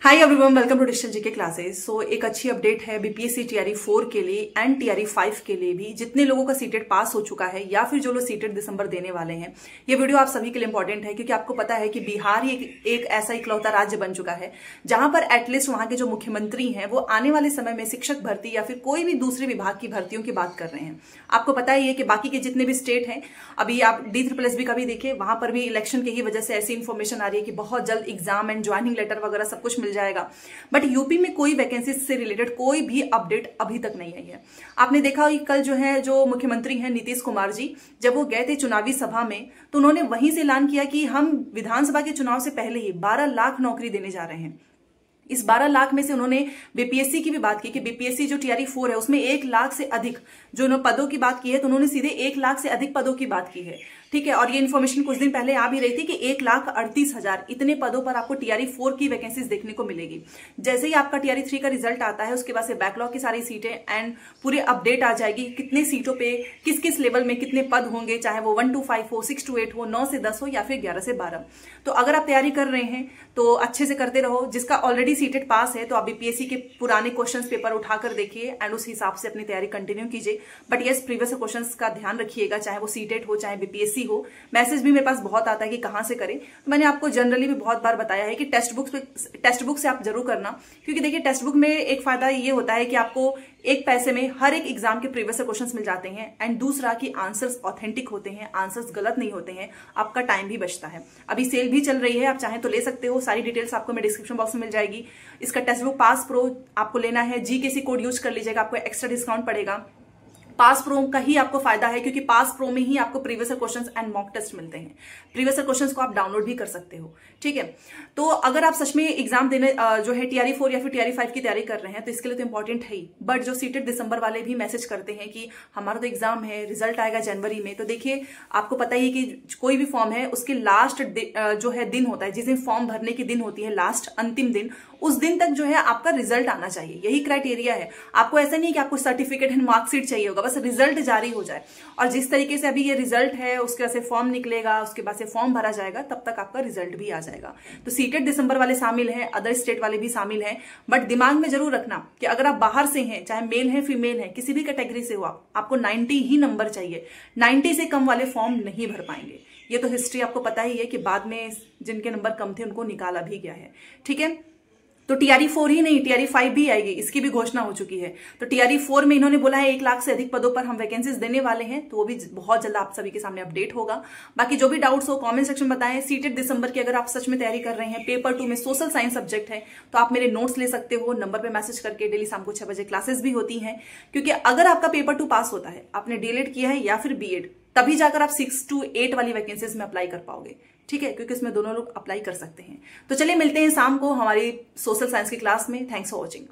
Hi everyone, welcome to digital GK classes. So एक अच्छी update है बीपीएससी टीआरई 4 के लिए एंड टीआरई 5 के लिए भी। जितने लोगों का सीटेट पास हो चुका है या फिर जो लोग सीटेट दिसंबर देने वाले हैं, ये वीडियो आप सभी के लिए इंपॉर्टेंट है क्योंकि आपको पता है कि बिहार ही एक ऐसा इकलौता राज्य बन चुका है जहां पर एटलीस्ट वहां के जो मुख्यमंत्री हैं वो आने वाले समय में शिक्षक भर्ती या फिर कोई भी दूसरे विभाग की भर्तियों की बात कर रहे हैं। आपको पता ही है कि बाकी के जितने भी स्टेट हैं, अभी आप D-SSB का भी देखिए, वहां पर भी इलेक्शन की ही वजह से ऐसी इन्फॉर्मेशन आ रही है कि बहुत जल्द एग्जाम एंड ज्वाइनिंग लेटर वगैरह सब कुछ मिल जाएगा। बट यूपी में कोई वैकेंसी से रिलेटेड कोई भी अपडेट अभी तक नहीं आई है। आपने देखा कि कल जो मुख्यमंत्री हैं नीतीश कुमार जी, जब वो गए थे चुनावी सभा में, तो उन्होंने वहीं से ऐलान किया कि हम विधानसभा के चुनाव से पहले ही 12 लाख नौकरी देने जा रहे हैं। इस 12 लाख में से उन्होंने बीपीएससी की भी बात की कि बीपीएससी जो टीआरई 4 है उसमें 1 लाख से अधिक जो उन्होंने पदों की बात की है, तो उन्होंने सीधे 1 लाख से अधिक पदों की बात की है। ठीक है, और ये इन्फॉर्मेशन कुछ दिन पहले आ भी रही थी कि 1,38,000 इतने पदों पर आपको टीआरई 4 की वैकेंसीज देखने को मिलेगी। जैसे ही आपका टीआरई 3 का रिजल्ट आता है, उसके बाद से बैकलॉग की सारी सीटें एंड पूरे अपडेट आ जाएगी, कितने सीटों पे किस किस लेवल में कितने पद होंगे, चाहे वो 1 to 5 हो, 6 to 8 हो, 9 से 10 हो या फिर 11 से 12। तो अगर आप तैयारी कर रहे हैं तो अच्छे से करते रहो। जिसका ऑलरेडी सीटेड पास है तो आप बीपीएससी के पुराने क्वेश्चंस पेपर उठाकर देखिए एंड उस हिसाब से अपनी तैयारी कंटिन्यू कीजिए। बट यस, प्रीवियस क्वेश्चंस का ध्यान रखिएगा, चाहे वो सीटेड हो चाहे बीपीएससी हो। मैसेज भी मेरे पास बहुत आता है कि कहां से करें, तो मैंने आपको जनरली भी बहुत बार बताया है कि टेक्स्ट बुक से आप जरूर करना, क्योंकि देखिए टेक्स्ट बुक में एक फायदा ये होता है कि आपको एक पैसे में हर एक एग्जाम के प्रीवियस क्वेश्चंस मिल जाते हैं एंड दूसरा कि आंसर्स ऑथेंटिक होते हैं, आंसर्स गलत नहीं होते हैं, आपका टाइम भी बचता है। अभी सेल भी चल रही है, आप चाहें तो ले सकते हो। सारी डिटेल्स आपको मैं डिस्क्रिप्शन बॉक्स में मिल जाएगी। इसका टेक्स्ट बुक पास प्रो आपको लेना है, जीकेसी कोड यूज कर लीजिएगा, आपको एक्स्ट्रा डिस्काउंट पड़ेगा। पास प्रो का ही आपको फायदा है क्योंकि पास प्रो में ही आपको previous questions and mock test मिलते हैं। प्रीवियस क्वेश्चंस को आप डाउनलोड भी कर सकते हो। ठीक है, तो अगर आप सच में एग्जाम देने जो है टीआरई 4 या फिर टीआरई 5 की तैयारी कर रहे हैं तो इसके लिए तो इंपॉर्टेंट है ही। बट जो सीटेड दिसंबर वाले भी मैसेज करते हैं कि हमारा तो एग्जाम है, रिजल्ट आएगा जनवरी में, तो देखिए आपको पता ही है कि कोई भी फॉर्म है उसके लास्ट जो है दिन होता है, जिस दिन फॉर्म भरने की दिन होती है, लास्ट अंतिम दिन, उस दिन तक जो है आपका रिजल्ट आना चाहिए। यही क्राइटेरिया है। आपको ऐसा नहीं है कि आपको सर्टिफिकेट एंड मार्कशीट चाहिए होगा, बस रिजल्ट जारी हो जाए। और जिस तरीके से अभी ये रिजल्ट है, उसके बाद से फॉर्म निकलेगा, उसके बाद से फॉर्म भरा जाएगा, तब तक आपका रिजल्ट भी आ जाएगा। तो सीटेड दिसंबर वाले शामिल हैं, अदर स्टेट वाले भी शामिल हैं। बट दिमाग में जरूर रखना कि अगर आप बाहर से हैं, चाहे मेल है फीमेल है, किसी भी कैटेगरी से हो, आपको 90 ही नंबर चाहिए। 90 से कम वाले फॉर्म नहीं भर पाएंगे। ये तो हिस्ट्री आपको पता ही है कि बाद में जिनके नंबर कम थे उनको निकाला भी गया है। ठीक है, तो टीआरई 4 ही नहीं, टीआरई 5 भी आएगी, इसकी भी घोषणा हो चुकी है। तो टीआरई 4 में इन्होंने बोला है 1 लाख से अधिक पदों पर हम वैकेंसीज देने वाले हैं, तो वो भी बहुत जल्द आप सभी के सामने अपडेट होगा। बाकी जो भी डाउट्स हो कमेंट सेक्शन में बताएं। सीटेड दिसंबर की अगर आप सच में तैयारी कर रहे हैं, पेपर 2 में सोशल साइंस सब्जेक्ट है, तो आप मेरे नोट्स ले सकते हो। नंबर पर मैसेज करके डेली शाम को 6 बजे क्लासेस भी होती हैं, क्योंकि अगर आपका पेपर 2 पास होता है, आपने डीएलएड किया है या फिर बीएड, तभी जाकर आप 6 to 8 वाली वैकेंसीज में अप्लाई कर पाओगे। ठीक है, क्योंकि इसमें दोनों लोग अप्लाई कर सकते हैं। तो चलिए मिलते हैं शाम को हमारी सोशल साइंस की क्लास में। Thanks for watching.